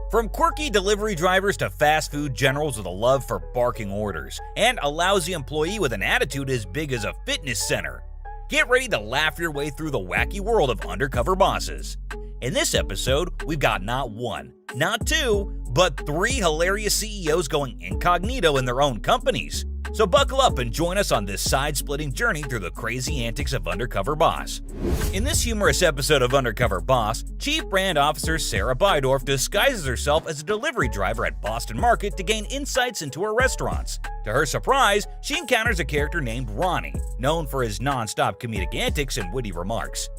From quirky delivery drivers to fast food generals with a love for barking orders, and a lousy employee with an attitude as big as a fitness center. Get ready to laugh your way through the wacky world of undercover bosses. In this episode, we've got not one, not two, but 3 hilarious CEOs going incognito in their own companies. So buckle up and join us on this side-splitting journey through the crazy antics of Undercover Boss. In this humorous episode of Undercover Boss, Chief Brand Officer Sarah Bydorf disguises herself as a delivery driver at Boston Market to gain insights into her restaurants. To her surprise, she encounters a character named Ronnie, known for his non-stop comedic antics and witty remarks.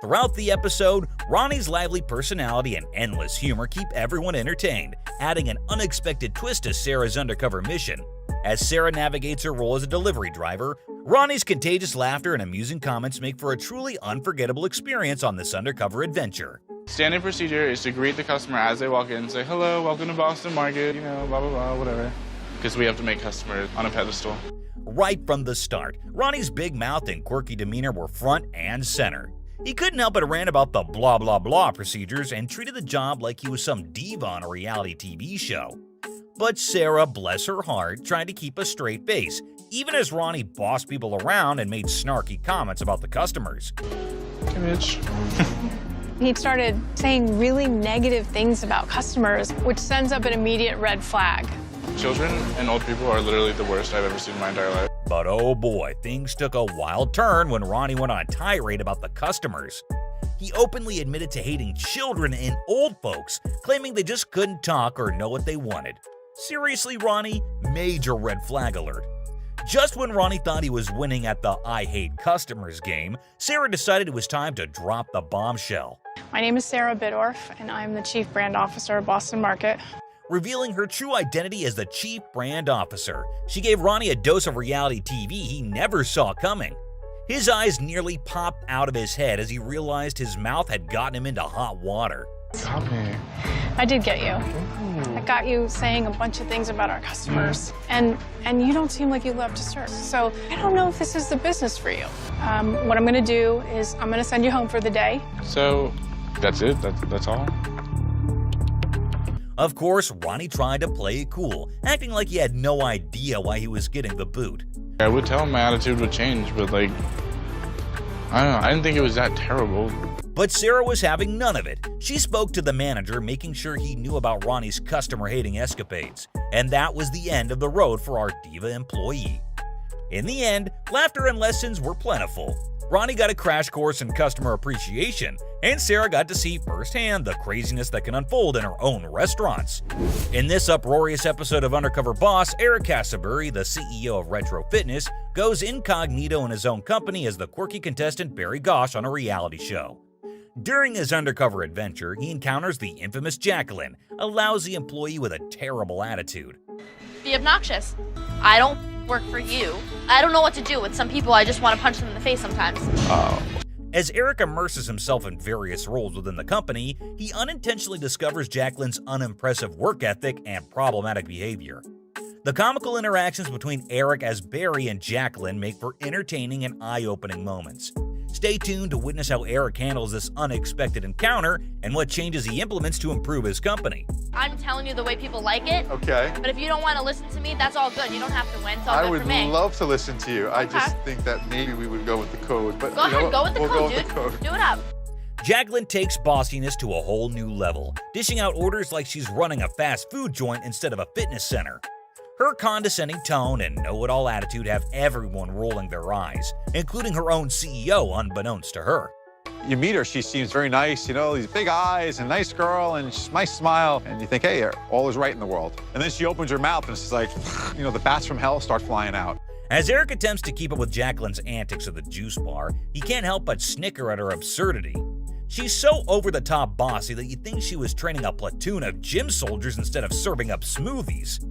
Throughout the episode, Ronnie's lively personality and endless humor keep everyone entertained, adding an unexpected twist to Sarah's undercover mission. As Sarah navigates her role as a delivery driver, Ronnie's contagious laughter and amusing comments make for a truly unforgettable experience on this undercover adventure. Standard procedure is to greet the customer as they walk in, say, hello, welcome to Boston Market, blah, blah, blah, whatever. Because we have to make customers on a pedestal. Right from the start, Ronnie's big mouth and quirky demeanor were front and center. He couldn't help but rant about the blah blah blah procedures and treated the job like he was some diva on a reality TV show. But Sarah, bless her heart, tried to keep a straight face, even as Ronnie bossed people around and made snarky comments about the customers. Hey, Mitch. He started saying really negative things about customers, which sends up an immediate red flag. Children and old people are literally the worst I've ever seen in my entire life. But oh boy, things took a wild turn when Ronnie went on a tirade about the customers. He openly admitted to hating children and old folks, claiming they just couldn't talk or know what they wanted. Seriously, Ronnie? Major red flag alert. Just when Ronnie thought he was winning at the I hate customers game, Sarah decided it was time to drop the bombshell. My name is Sarah Bydorf, and I'm the Chief Brand Officer of Boston Market. Revealing her true identity as the Chief Brand Officer, she gave Ronnie a dose of reality TV he never saw coming. His eyes nearly popped out of his head as he realized his mouth had gotten him into hot water. Got me. I did get you. I got you saying a bunch of things about our customers, and you don't seem like you love to serve. So I don't know if this is the business for you. What I'm going to do is I'm going to send you home for the day. So that's it? That's all? Of course, Ronnie tried to play it cool, acting like he had no idea why he was getting the boot. I would tell him my attitude would change, but I don't know, I didn't think it was that terrible. But Sarah was having none of it. She spoke to the manager, making sure he knew about Ronnie's customer-hating escapades. And that was the end of the road for our diva employee. In the end, laughter and lessons were plentiful. Ronnie got a crash course in customer appreciation, and Sarah got to see firsthand the craziness that can unfold in her own restaurants. In this uproarious episode of Undercover Boss, Eric Casabury, the CEO of Retro Fitness, goes incognito in his own company as the quirky contestant Barry Gosh on a reality show. During his undercover adventure, he encounters the infamous Jacqueline, a lousy employee with a terrible attitude. Be obnoxious. I don't work for you. I don't know what to do with some people. I just want to punch them in the face sometimes. As Eric immerses himself in various roles within the company, he unintentionally discovers Jacqueline's unimpressive work ethic and problematic behavior. The comical interactions between Eric as Barry and Jacqueline make for entertaining and eye-opening moments. Stay tuned to witness how Eric handles this unexpected encounter and what changes he implements to improve his company. I'm telling you the way people like it. Okay. But if you don't want to listen to me, that's all good. You don't have to win. It's all I good would for me. love to listen to you. I Okay. just think that maybe we would go with the code. But Go ahead, go with the we'll code, go dude. with the code. Do it up. Jacqueline takes bossiness to a whole new level, dishing out orders like she's running a fast food joint instead of a fitness center. Her condescending tone and know-it-all attitude have everyone rolling their eyes, including her own CEO, unbeknownst to her. You meet her, she seems very nice, these big eyes, and nice girl, and she's nice smile, and you think, hey, all is right in the world. And then she opens her mouth, and it's like, the bats from hell start flying out. As Eric attempts to keep up with Jacqueline's antics at the juice bar, he can't help but snicker at her absurdity. She's so over-the-top bossy that you'd think she was training a platoon of gym soldiers instead of serving up smoothies.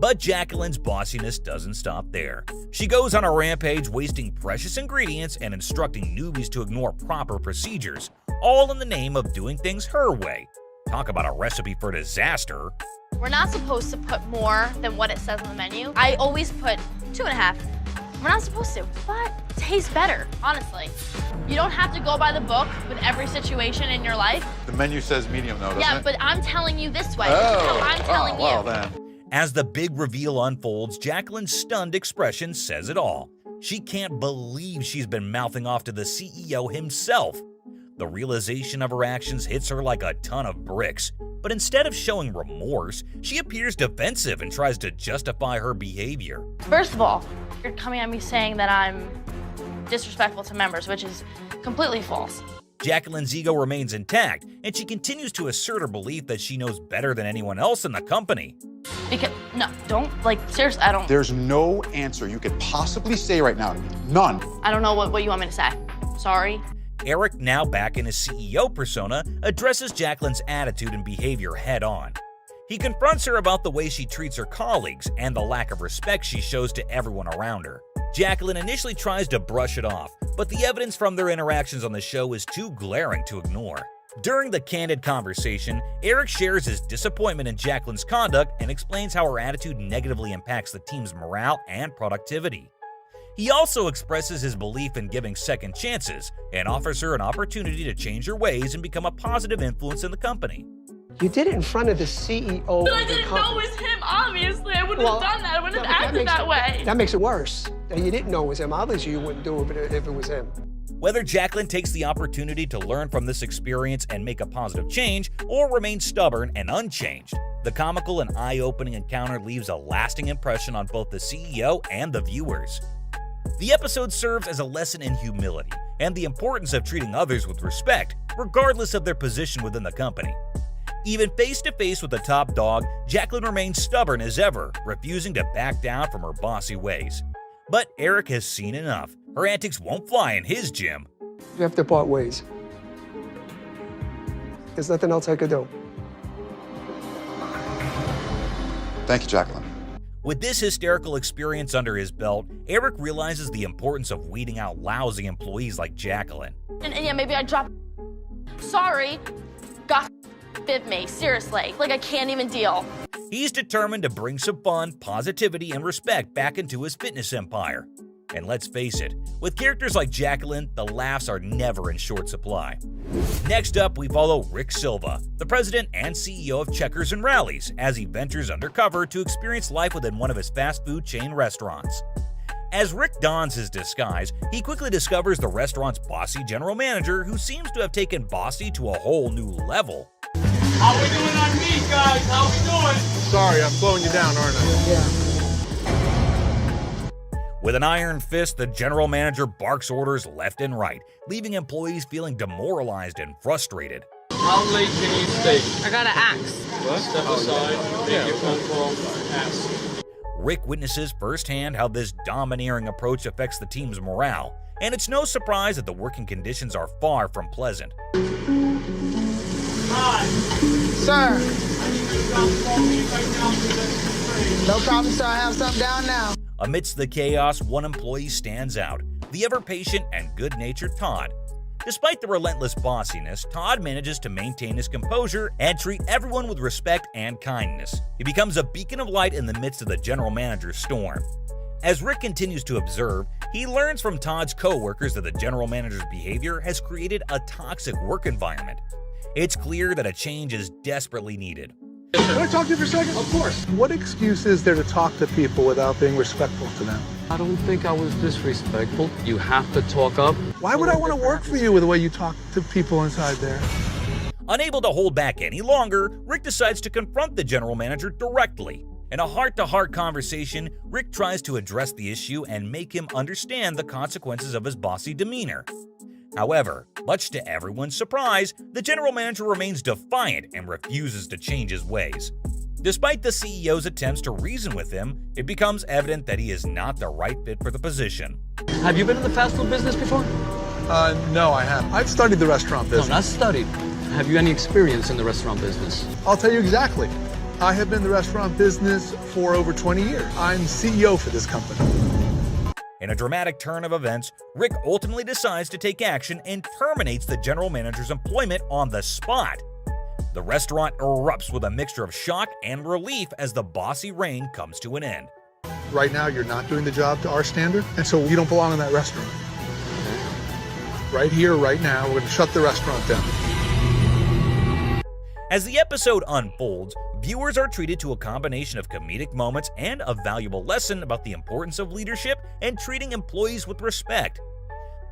But Jacqueline's bossiness doesn't stop there. She goes on a rampage, wasting precious ingredients and instructing newbies to ignore proper procedures, all in the name of doing things her way. Talk about a recipe for disaster. We're not supposed to put more than what it says on the menu. I always put 2.5. We're not supposed to, but it tastes better, honestly. You don't have to go by the book with every situation in your life. The menu says medium, though, doesn't Yeah, it? but I'm telling you this way. This is how I'm telling you. Well, then. As the big reveal unfolds, Jacqueline's stunned expression says it all. She can't believe she's been mouthing off to the CEO himself. The realization of her actions hits her like a ton of bricks, but instead of showing remorse, she appears defensive and tries to justify her behavior. First of all, you're coming at me saying that I'm disrespectful to members, which is completely false. Jacqueline's ego remains intact, and she continues to assert her belief that she knows better than anyone else in the company. Because, no, don't, like, seriously, I don't. There's no answer you could possibly say right now to me. None. I don't know what you want me to say. Sorry. Eric, now back in his CEO persona, addresses Jacqueline's attitude and behavior head-on. He confronts her about the way she treats her colleagues and the lack of respect she shows to everyone around her. Jacqueline initially tries to brush it off, but the evidence from their interactions on the show is too glaring to ignore. During the candid conversation, Eric shares his disappointment in Jacqueline's conduct and explains how her attitude negatively impacts the team's morale and productivity. He also expresses his belief in giving second chances and offers her an opportunity to change her ways and become a positive influence in the company. You did it in front of the CEO of the But I didn't know it was him, obviously. I wouldn't have done that. I wouldn't have acted that way. That makes it worse. That you didn't know it was him. Obviously, you wouldn't do it if it was him. Whether Jacqueline takes the opportunity to learn from this experience and make a positive change, or remains stubborn and unchanged, the comical and eye-opening encounter leaves a lasting impression on both the CEO and the viewers. The episode serves as a lesson in humility and the importance of treating others with respect, regardless of their position within the company. Even face-to-face with the top dog, Jacqueline remains stubborn as ever, refusing to back down from her bossy ways. But Eric has seen enough. Her antics won't fly in his gym. You have to part ways. There's nothing else I could do. Thank you, Jacqueline. With this hysterical experience under his belt, Eric realizes the importance of weeding out lousy employees like Jacqueline. And yeah, maybe I dropped. Sorry. God forgive me, seriously. Like, I can't even deal. He's determined to bring some fun, positivity, and respect back into his fitness empire. And let's face it, with characters like Jacqueline, the laughs are never in short supply. Next up, we follow Rick Silva, the president and CEO of Checkers and Rallies, as he ventures undercover to experience life within one of his fast food chain restaurants. As Rick dons his disguise, he quickly discovers the restaurant's bossy general manager, who seems to have taken bossy to a whole new level. How we doing on meat, guys? How we doing? Sorry, I'm slowing you down, aren't I? Yeah. With an iron fist, the general manager barks orders left and right, leaving employees feeling demoralized and frustrated. How late can you stay? I got an axe. Step aside, make your phone call, ask. Rick witnesses firsthand how this domineering approach affects the team's morale, and it's no surprise that the working conditions are far from pleasant. Hi. Sir. I need you to drop the phone right now to the train. No problem, sir. I have something down now. Amidst the chaos, one employee stands out, the ever-patient and good-natured Todd. Despite the relentless bossiness, Todd manages to maintain his composure and treat everyone with respect and kindness. He becomes a beacon of light in the midst of the general manager's storm. As Rick continues to observe, he learns from Todd's co-workers that the general manager's behavior has created a toxic work environment. It's clear that a change is desperately needed. Can I talk to you for a second? Of course. What excuse is there to talk to people without being respectful to them? I don't think I was disrespectful. You have to talk up. Why would I want to work for you with the way you talk to people inside there? Unable to hold back any longer, Rick decides to confront the general manager directly. In a heart-to-heart conversation, Rick tries to address the issue and make him understand the consequences of his bossy demeanor. However, much to everyone's surprise, the general manager remains defiant and refuses to change his ways. Despite the CEO's attempts to reason with him, it becomes evident that he is not the right fit for the position. Have you been in the fast food business before? No, I haven't. I've studied the restaurant business. No, not studied. Have you any experience in the restaurant business? I'll tell you exactly. I have been in the restaurant business for over 20 years. I'm CEO for this company. In a dramatic turn of events, Rick ultimately decides to take action and terminates the general manager's employment on the spot. The restaurant erupts with a mixture of shock and relief as the bossy reign comes to an end. Right now, you're not doing the job to our standard, and so you don't belong in that restaurant. Right here, right now, we're going to shut the restaurant down. As the episode unfolds, viewers are treated to a combination of comedic moments and a valuable lesson about the importance of leadership and treating employees with respect.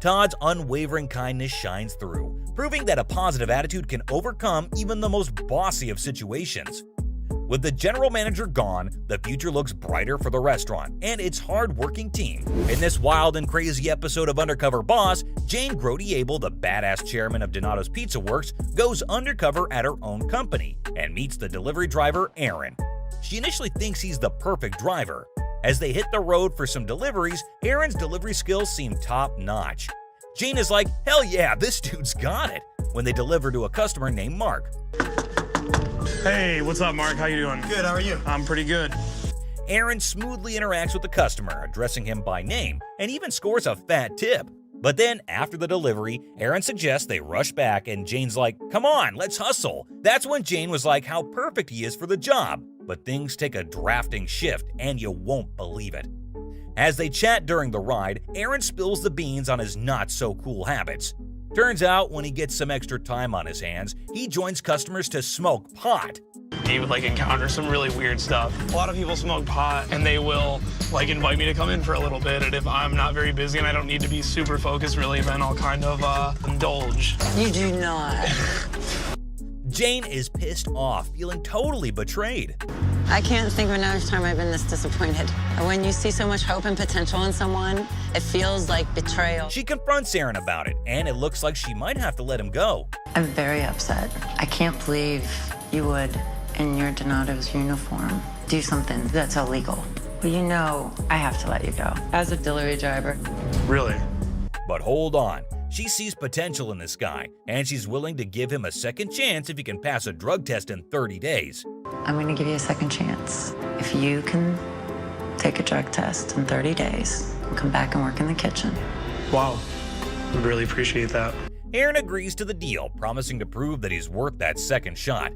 Todd's unwavering kindness shines through, proving that a positive attitude can overcome even the most bossy of situations. With the general manager gone, the future looks brighter for the restaurant and its hard-working team. In this wild and crazy episode of Undercover Boss, Jane Grody-Abel, the badass chairman of Donato's Pizza Works, goes undercover at her own company and meets the delivery driver, Aaron. She initially thinks he's the perfect driver. As they hit the road for some deliveries, Aaron's delivery skills seem top-notch. Jane is like, hell yeah, this dude's got it, when they deliver to a customer named Mark. Hey, what's up, Mark? How you doing? Good, how are you? I'm pretty good. Aaron smoothly interacts with the customer, addressing him by name, and even scores a fat tip. But then, after the delivery, Aaron suggests they rush back, and Jane's like, come on, let's hustle. That's when Jane was like how perfect he is for the job. But things take a drafting shift, and you won't believe it. As they chat during the ride, Aaron spills the beans on his not-so-cool habits. Turns out, when he gets some extra time on his hands, he joins customers to smoke pot. You would encounter some really weird stuff. A lot of people smoke pot and they will invite me to come in for a little bit, and if I'm not very busy and I don't need to be super focused really, then I'll kind of indulge. You do not. Jane is pissed off, feeling totally betrayed. I can't think of another time I've been this disappointed. When you see so much hope and potential in someone, it feels like betrayal. She confronts Aaron about it, and it looks like she might have to let him go. I'm very upset. I can't believe you would, in your Donato's uniform, do something that's illegal. But you know I have to let you go as a delivery driver. Really? But hold on. She sees potential in this guy, and she's willing to give him a second chance if he can pass a drug test in 30 days. I'm going to give you a second chance. If you can take a drug test in 30 days and come back and work in the kitchen. Wow. Would really appreciate that. Aaron agrees to the deal, promising to prove that he's worth that second shot.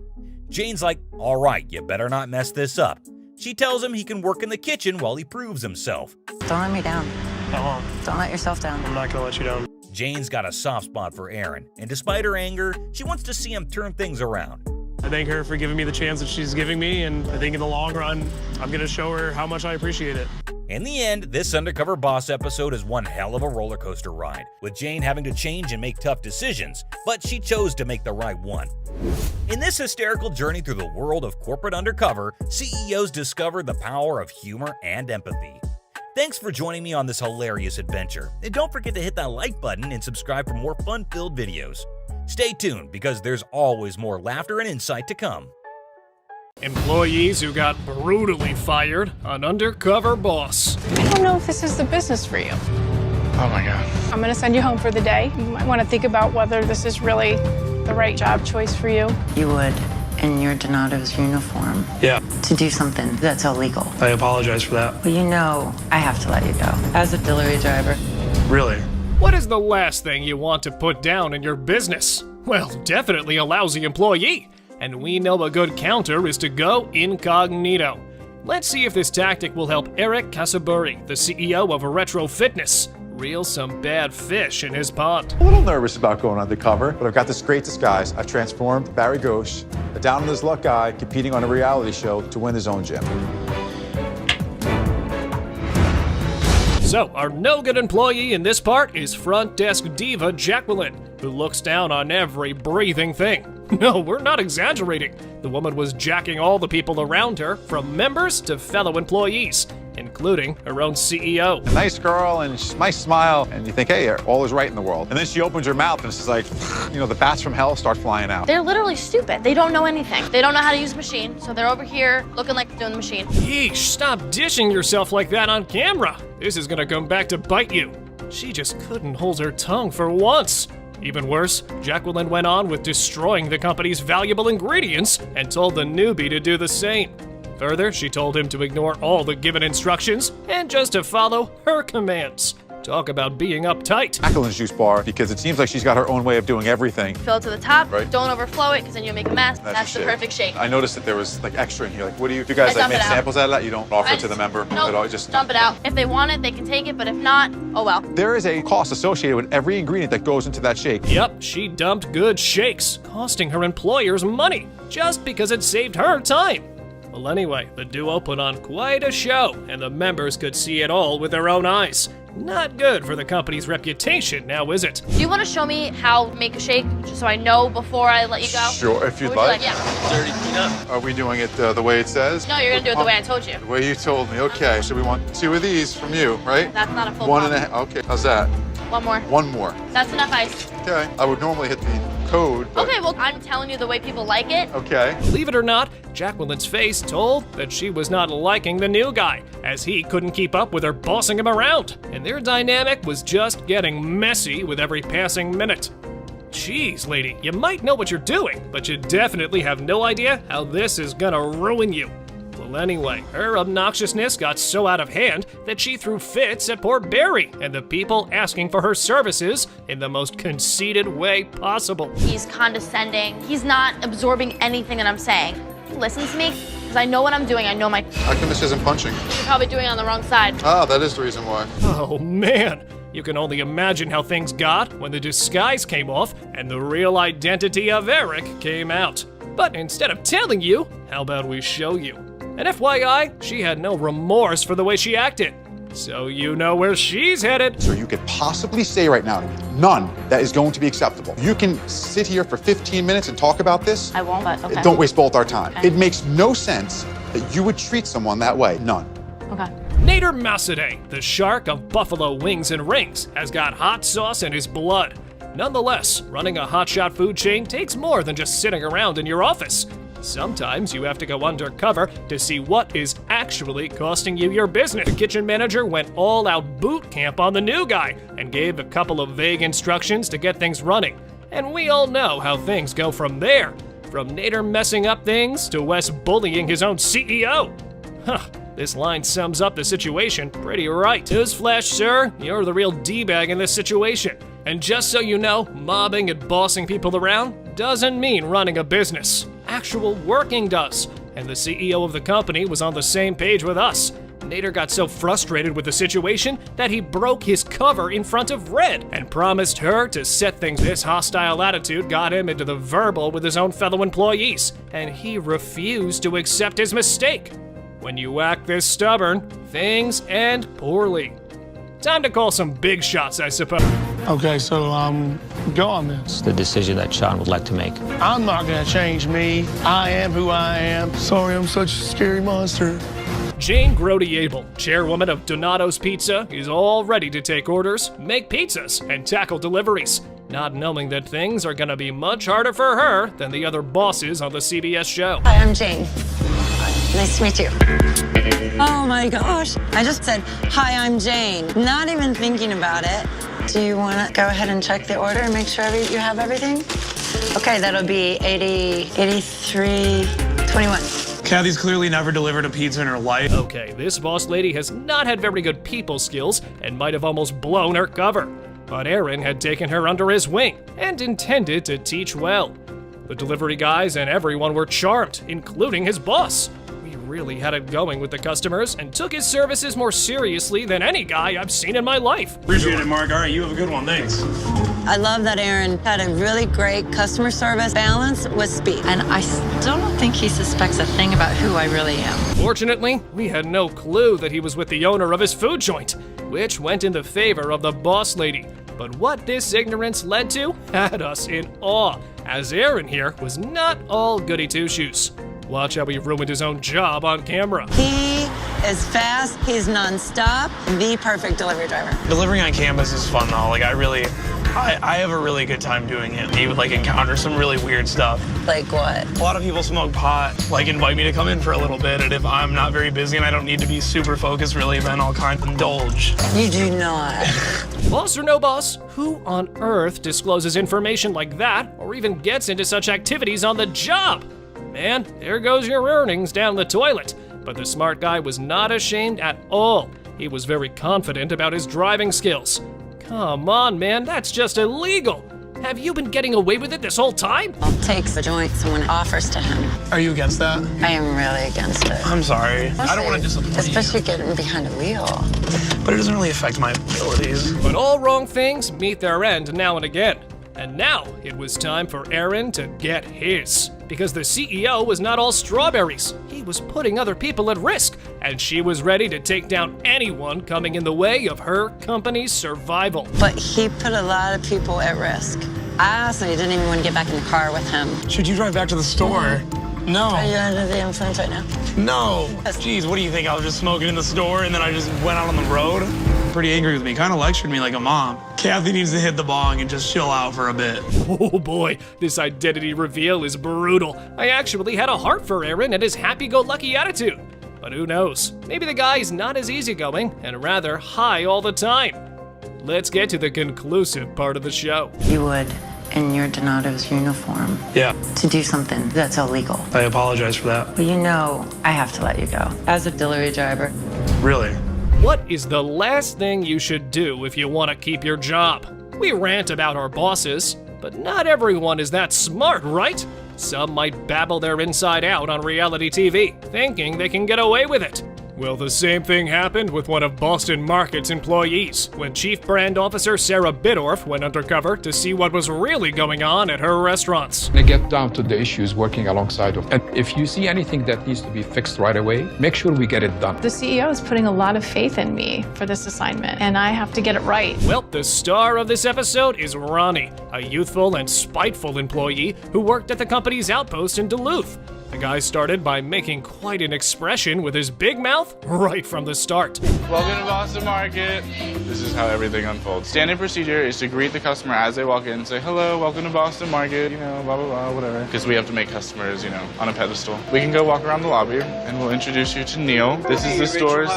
Jane's like, all right, you better not mess this up. She tells him he can work in the kitchen while he proves himself. Don't let me down. I won't. Don't let yourself down. I'm not going to let you down. Jane's got a soft spot for Aaron, and despite her anger, she wants to see him turn things around. I thank her for giving me the chance that she's giving me, and I think in the long run, I'm going to show her how much I appreciate it. In the end, this Undercover Boss episode is one hell of a roller coaster ride, with Jane having to change and make tough decisions, but she chose to make the right one. In this hysterical journey through the world of corporate undercover, CEOs discover the power of humor and empathy. Thanks for joining me on this hilarious adventure, and don't forget to hit that like button and subscribe for more fun-filled videos. Stay tuned, because there's always more laughter and insight to come. Employees who got brutally fired on Undercover Boss. I don't know if this is the business for you. Oh my God. I'm gonna send you home for the day. You might want to think about whether this is really the right job choice for you. You would, in your Donato's uniform, Yeah. to do something that's illegal. I apologize for that. But you know I have to let you go as a delivery driver. Really? What is the last thing you want to put down in your business? Well, definitely a lousy employee. And we know a good counter is to go incognito. Let's see if this tactic will help Eric Casaburi, the CEO of Retro Fitness, reel some bad fish in his pond. A little nervous about going undercover, but I've got this great disguise. I've transformed Barry Ghosh, a down-on-his-luck guy competing on a reality show to win his own gym. So, our no-good employee in this part is front desk diva Jacqueline, who looks down on every breathing thing. No, we're not exaggerating. The woman was jacking all the people around her, from members to fellow employees, including her own CEO. A nice girl and nice smile, and you think, hey, all is right in the world. And then she opens her mouth and it's just like, the bats from hell start flying out. They're literally stupid. They don't know anything. They don't know how to use a machine, so they're over here looking like they're doing the machine. Yeesh, stop dishing yourself like that on camera. This is gonna come back to bite you. She just couldn't hold her tongue for once. Even worse, Jacqueline went on with destroying the company's valuable ingredients and told the newbie to do the same. Further, she told him to ignore all the given instructions and just to follow her commands. Talk about being uptight. Jacqueline's juice bar, because it seems like she's got her own way of doing everything. Fill it to the top. Right. Don't overflow it, because then you'll make a mess. That's the your perfect shake. I noticed that there was like extra in here. Like, what do you guys I like dump make it out. samples out of that? You don't offer I it to the member Nope, at all? Just dump it out. If they want it, they can take it, but if not, oh well. There is a cost associated with every ingredient that goes into that shake. Yep, she dumped good shakes, costing her employers money, just because it saved her time. Well, anyway, the duo put on quite a show, and the members could see it all with their own eyes. Not good for the company's reputation, now is it? Do you want to show me how to make a shake, just so I know before I let you go? Sure, if you'd What would like. you Yeah. Dirty peanut. Are we doing it the way it says? No, you're gonna do it the way I told you. The way you told me. Okay, so we want 2 of these from you, right? That's not a full 1.5. Okay, how's that? One more. 1 more. That's enough ice. Okay. I would normally hit the code, but Okay, well, I'm telling you the way people like it. okay. Believe it or not, Jacqueline's face told that she was not liking the new guy, as he couldn't keep up with her bossing him around, and their dynamic was just getting messy with every passing minute. Jeez, lady, you might know what you're doing, but you definitely have no idea how this is gonna ruin you. Well, anyway, her obnoxiousness got so out of hand that she threw fits at poor Barry and the people asking for her services in the most conceited way possible. He's condescending. He's not absorbing anything that I'm saying. He listens to me because I know what I'm doing. I know my. How come this isn't punching? You're probably doing it on the wrong side. Ah, that is the reason why. Oh man, you can only imagine how things got when the disguise came off and the real identity of Eric came out. But instead of telling you, how about we show you? And FYI, she had no remorse for the way she acted. So you know where she's headed. So you could possibly say right now to me, none that is going to be acceptable. You can sit here for 15 minutes and talk about this. I won't, but okay. Don't waste both our time. Okay. It makes no sense that you would treat someone that way. None. Okay. Nader Massadeh, the shark of Buffalo Wings and Rings, has got hot sauce in his blood. Nonetheless, running a hotshot food chain takes more than just sitting around in your office. Sometimes you have to go undercover to see what is actually costing you your business. The kitchen manager went all out boot camp on the new guy and gave a couple of vague instructions to get things running. And we all know how things go from there. From Nader messing up things to Wes bullying his own CEO. Huh, this line sums up the situation pretty right. Newsflash, sir, you're the real D-bag in this situation. And just so you know, mobbing and bossing people around doesn't mean running a business. Actual working does. And the CEO of the company was on the same page with us. Nader got so frustrated with the situation that he broke his cover in front of Red and promised her to set things. This hostile attitude got him into the verbal with his own fellow employees, and he refused to accept his mistake. When you act this stubborn, things end poorly. Time to call some big shots, I suppose. Okay, so go on this. The decision that Sean would like to make. I'm not gonna change me. I am who I am. Sorry, I'm such a scary monster. Jane Grody-Abel, chairwoman of Donato's Pizza, is all ready to take orders, make pizzas, and tackle deliveries, not knowing that things are gonna be much harder for her than the other bosses on the CBS show. Hi, I'm Jane. Nice to meet you. Oh my gosh. I just said, hi, I'm Jane. Not even thinking about it. Do you want to go ahead and check the order and make sure you have everything? Okay, that'll be 8321. Kathy's clearly never delivered a pizza in her life. Okay, this boss lady has not had very good people skills and might have almost blown her cover. But Aaron had taken her under his wing and intended to teach well. The delivery guys and everyone were charmed, including his boss. He really had it going with the customers and took his services more seriously than any guy I've seen in my life. Appreciate it, Mark. All right, you have a good one. Thanks. I love that Aaron had a really great customer service balance with speed. And I still don't think he suspects a thing about who I really am. Fortunately, we had no clue that he was with the owner of his food joint, which went in the favor of the boss lady. But what this ignorance led to had us in awe, as Aaron here was not all goody two-shoes. Watch how he ruined his own job on camera. He is fast, he's non-stop, the perfect delivery driver. Delivering on campus is fun though. Like I have a really good time doing it. You would like encounter some really weird stuff. Like what? A lot of people smoke pot, like invite me to come in for a little bit, and if I'm not very busy and I don't need to be super focused really, then I'll kind of indulge. You do not. Boss or no boss, who on earth discloses information like that or even gets into such activities on the job? Man, there goes your earnings down the toilet. But the smart guy was not ashamed at all. He was very confident about his driving skills. Come on, man, that's just illegal. Have you been getting away with it this whole time? Takes the joint someone offers to him. Are you against that? I am really against it. I'm sorry. I don't want to disappoint Especially getting behind a wheel. but it doesn't really affect my abilities. But all wrong things meet their end now and again. And now it was time for Aaron to get his. Because the CEO was not all strawberries. He was putting other people at risk, and she was ready to take down anyone coming in the way of her company's survival. But he put a lot of people at risk. I honestly didn't even want to get back in the car with him. Should you drive back to the store? No. Are you under the influence right now? No. Jeez, what do you think? I was just smoking in the store and then I just went out on the road? Pretty angry with me. Kind of lectured me like a mom. Kathy needs to hit the bong and just chill out for a bit. Oh boy, this identity reveal is brutal. I actually had a heart for Aaron and his happy-go-lucky attitude. But who knows? Maybe the guy's not as easygoing and rather high all the time. Let's get to the conclusive part of the show. You would, in your Donato's uniform, Yeah. to do something that's illegal. I apologize for that. But you know I have to let you go. As a delivery driver. Really? What is the last thing you should do if you want to keep your job? We rant about our bosses, but not everyone is that smart, right? Some might babble their inside out on reality TV, thinking they can get away with it. Well, the same thing happened with one of Boston Market's employees when Chief Brand Officer Sarah Bidorf went undercover to see what was really going on at her restaurants. They get down to the issues working alongside of. And if you see anything that needs to be fixed right away, make sure we get it done. The CEO is putting a lot of faith in me for this assignment, and I have to get it right. Well, the star of this episode is Ronnie, a youthful and spiteful employee who worked at the company's outpost in Duluth. The guy started by making quite an expression with his big mouth right from the start. Welcome to Boston Market. This is how everything unfolds. Standard procedure is to greet the customer as they walk in, say, hello, welcome to Boston Market, you know, blah, blah, blah, whatever. Because we have to make customers, you know, on a pedestal. We can go walk around the lobby and we'll introduce you to Neil. This is the store's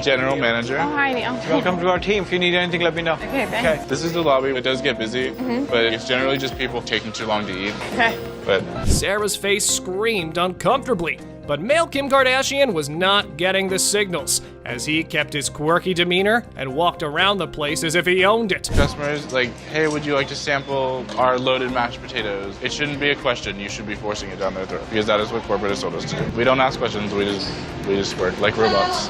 general manager. Oh, hi, Neil. Welcome to our team. If you need anything, let me know. Okay, thanks. This is the lobby. It does get busy, but it's generally just people taking too long to eat. Okay. But Sarah's face screamed uncomfortably, but male Kim Kardashian was not getting the signals, as he kept his quirky demeanor and walked around the place as if he owned it. customers like, hey, would you like to sample our loaded mashed potatoes? It shouldn't be a question. You should be forcing it down their throat, because that is what corporate has told us to do. We don't ask questions. We just work like robots.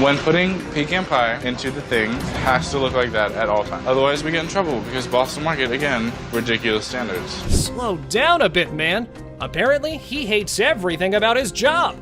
When putting pecan pie into the thing, it has to look like that at all times. Otherwise, we get in trouble because Boston Market, again, ridiculous standards. Slow down a bit, man. Apparently, he hates everything about his job.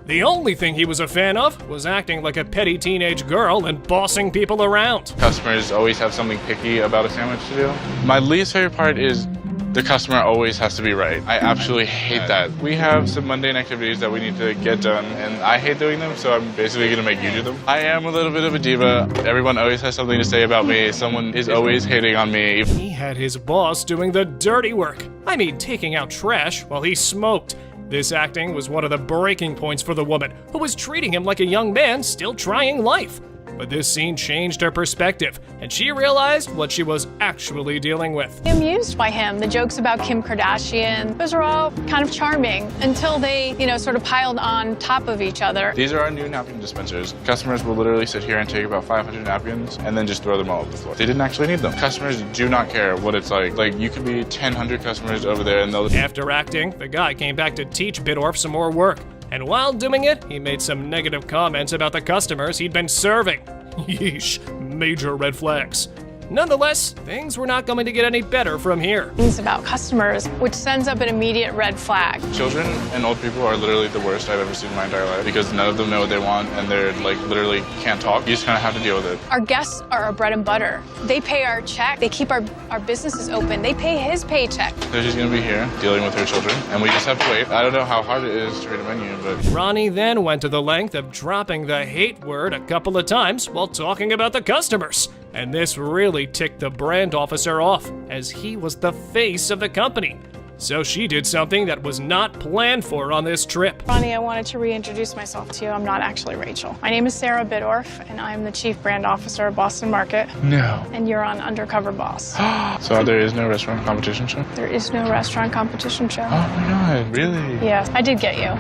The only thing he was a fan of was acting like a petty teenage girl and bossing people around. Customers always have something picky about a sandwich to do. My least favorite part is the customer always has to be right. I absolutely hate that. We have some mundane activities that we need to get done, and I hate doing them, so I'm basically gonna make you do them. I am a little bit of a diva. Everyone always has something to say about me. Someone is always hating on me. He had his boss doing the dirty work. I mean, taking out trash while he smoked. This acting was one of the breaking points for the woman, who was treating him like a young man still trying life. But this scene changed her perspective, and she realized what she was actually dealing with. I'm amused by him. The jokes about Kim Kardashian, those are all kind of charming until they, sort of piled on top of each other. These are our new napkin dispensers. Customers will literally sit here and take about 500 napkins and then just throw them all over the floor. They didn't actually need them. Customers do not care what it's like. Like, you could be 1,000 customers over there and they'll... After acting, the guy came back to teach Bidorf some more work. And while doing it, he made some negative comments about the customers he'd been serving. Yeesh, major red flags. Nonetheless, things were not going to get any better from here. It's about customers, which sends up an immediate red flag. Children and old people are literally the worst I've ever seen in my entire life because none of them know what they want and they're like literally can't talk. You just kind of have to deal with it. Our guests are our bread and butter. They pay our check. They keep our businesses open. They pay his paycheck. They're just going to be here dealing with her children and we just have to wait. I don't know how hard it is to read a menu, but... Ronnie then went to the length of dropping the hate word a couple of times while talking about the customers. And this really ticked the brand officer off, as he was the face of the company. So she did something that was not planned for on this trip. Ronnie, I wanted to reintroduce myself to you. I'm not actually Rachel. My name is Sarah Bidorf, and I'm the Chief Brand Officer of Boston Market. No. And you're on Undercover Boss. So there is no restaurant competition show? There is no restaurant competition show. Oh my God, really? Yes, I did get you.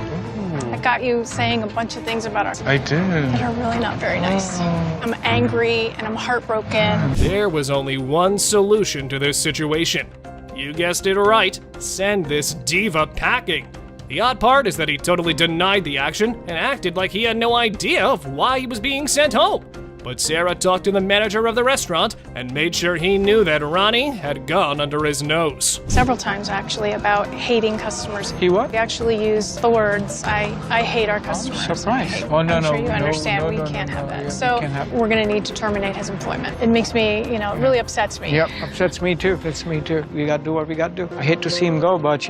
I got you saying a bunch of things about our I did. that are really not very nice. I'm angry and I'm heartbroken. There was only one solution to this situation. You guessed it right, send this diva packing. The odd part is that he totally denied the action and acted like he had no idea of why he was being sent home. But Sarah talked to the manager of the restaurant and made sure he knew that Ronnie had gone under his nose. Several times actually about hating customers. He what? We actually used the words, I hate our customers. Surprise. Oh, no, I'm no. sure you understand we can't have that. So we're going to need to terminate his employment. It makes me, it really upsets me. Yep, upsets me too. Upsets me too. We got to do what we got to do. I hate to see him go, but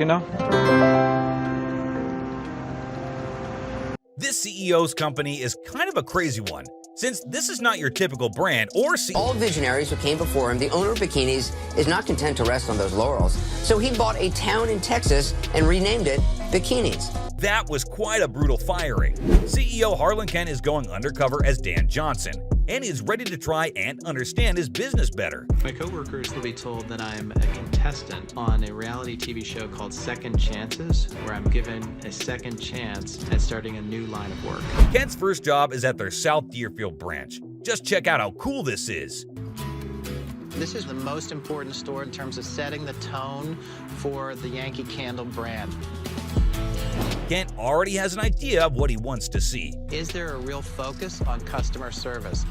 This CEO's company is kind of a crazy one, since this is not your typical brand or All visionaries who came before him, the owner of Bikinis is not content to rest on those laurels, so he bought a town in Texas and renamed it Bikinis. That was quite a brutal firing. CEO Harlan Kent is going undercover as Dan Johnson, and is ready to try and understand his business better. My coworkers will be told that I'm a contestant on a reality TV show called Second Chances, where I'm given a second chance at starting a new line of work. Kent's first job is at their South Deerfield branch. Just check out how cool this is. This is the most important store in terms of setting the tone for the Yankee Candle brand. Kent already has an idea of what he wants to see. Is there a real focus on customer service?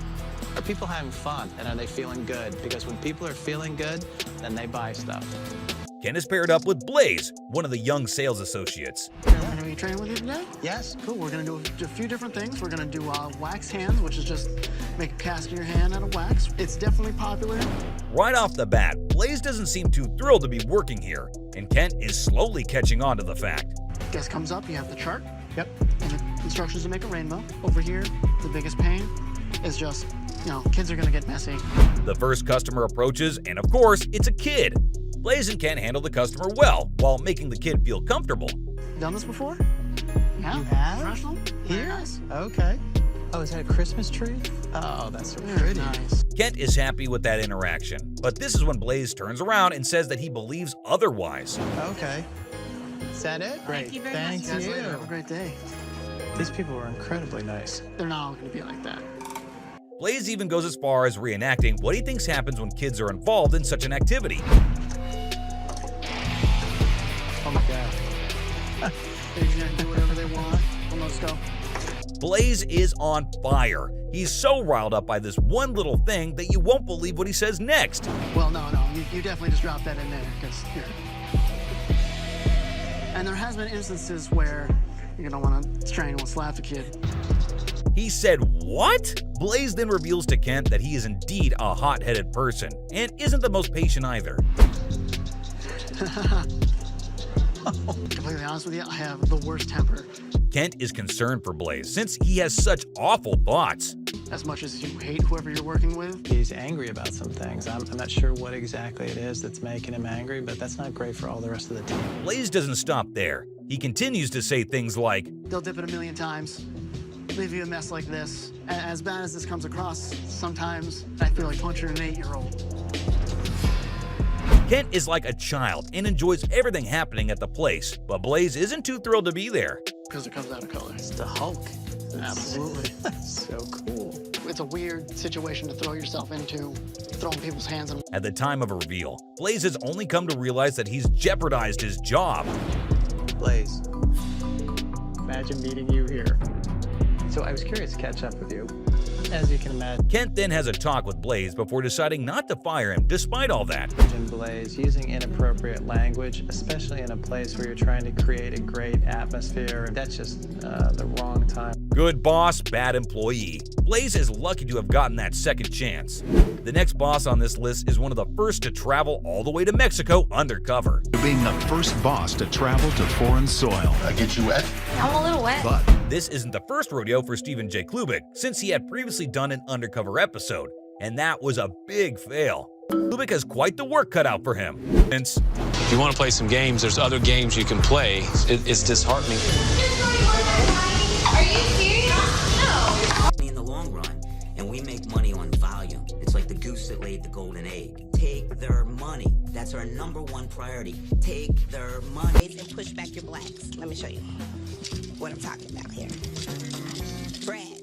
Are people having fun and are they feeling good? Because when people are feeling good, then they buy stuff. Kent is paired up with Blaze, one of the young sales associates. Can we train with you today? Yes. Cool. We're going to do a few different things. We're going to do wax hands, which is just make a cast in your hand out of wax. It's definitely popular. Right off the bat, Blaze doesn't seem too thrilled to be working here, and Kent is slowly catching on to the fact. Guest comes up, you have the chart. Yep. And the instructions to make a rainbow. Over here, the biggest pain is just, kids are going to get messy. The first customer approaches, and of course, it's a kid. Blaze and Kent handle the customer well, while making the kid feel comfortable. Done this before? Yeah. You have? Professional? Here? Nice. Okay. Oh, is that a Christmas tree? Oh, that's so pretty. Nice. Kent is happy with that interaction, but this is when Blaze turns around and says that he believes otherwise. Okay. Is that it? Great. Thank you very much. Thank you. Have a great day. These people were incredibly nice. They're not all going to be like that. Blaze even goes as far as reenacting what he thinks happens when kids are involved in such an activity. Oh my God. They're going to do whatever they want. Let's go. Blaze is on fire. He's so riled up by this one little thing that you won't believe what he says next. Well, no. You definitely just dropped that in there, because here. And there has been instances where you're going to want to strangle and slap the kid. He said, "What?" Blaze then reveals to Kent that he is indeed a hot-headed person, and isn't the most patient either. Completely honest with you, I have the worst temper. Kent is concerned for Blaze, since he has such awful thoughts. As much as you hate whoever you're working with. He's angry about some things. I'm not sure what exactly it is that's making him angry, but that's not great for all the rest of the team. Blaze doesn't stop there. He continues to say things like, "They'll dip it a million times, leave you a mess like this. As bad as this comes across, sometimes I feel like punching an 8-year-old. Kent is like a child and enjoys everything happening at the place, but Blaze isn't too thrilled to be there. Because it comes out of color. It's the Hulk. Absolutely. That's so cool. It's a weird situation to throw yourself into, throwing people's hands in. At the time of a reveal, Blaze has only come to realize that he's jeopardized his job. Blaze, imagine meeting you here. So I was curious to catch up with you, as you can imagine. Kent then has a talk with Blaze before deciding not to fire him despite all that. Blaze, using inappropriate language, especially in a place where you're trying to create a great atmosphere, that's just the wrong time. Good boss, bad employee. Blaze is lucky to have gotten that second chance. The next boss on this list is one of the first to travel all the way to Mexico undercover. Being the first boss to travel to foreign soil. I get you wet? I'm a little wet. But this isn't the first rodeo for Stephen J. Klubik, since he had previously done an undercover episode, and that was a big fail. Klubik has quite the work cut out for him. If you want to play some games, there's other games you can play. It's disheartening. Are you serious? No. In the long run, and we make money on volume. It's like the goose that laid the golden egg. Take their money. That's our #1 priority. Take their money. And push back your blacks. Let me show you. what I'm talking about here. Brad,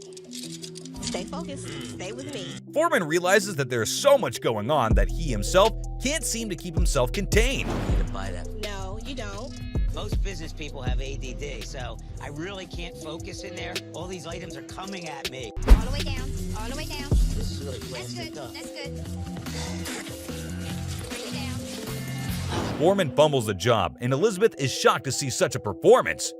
stay focused. Stay with me. Foreman realizes that there's so much going on that he himself can't seem to keep himself contained. To buy that. No, you don't. Most business people have ADD, so I really can't focus in there. All these items are coming at me. All the way down. All the way down. This is really That's plastic good. up. That's good. Bring it down. Foreman fumbles the job, and Elizabeth is shocked to see such a performance.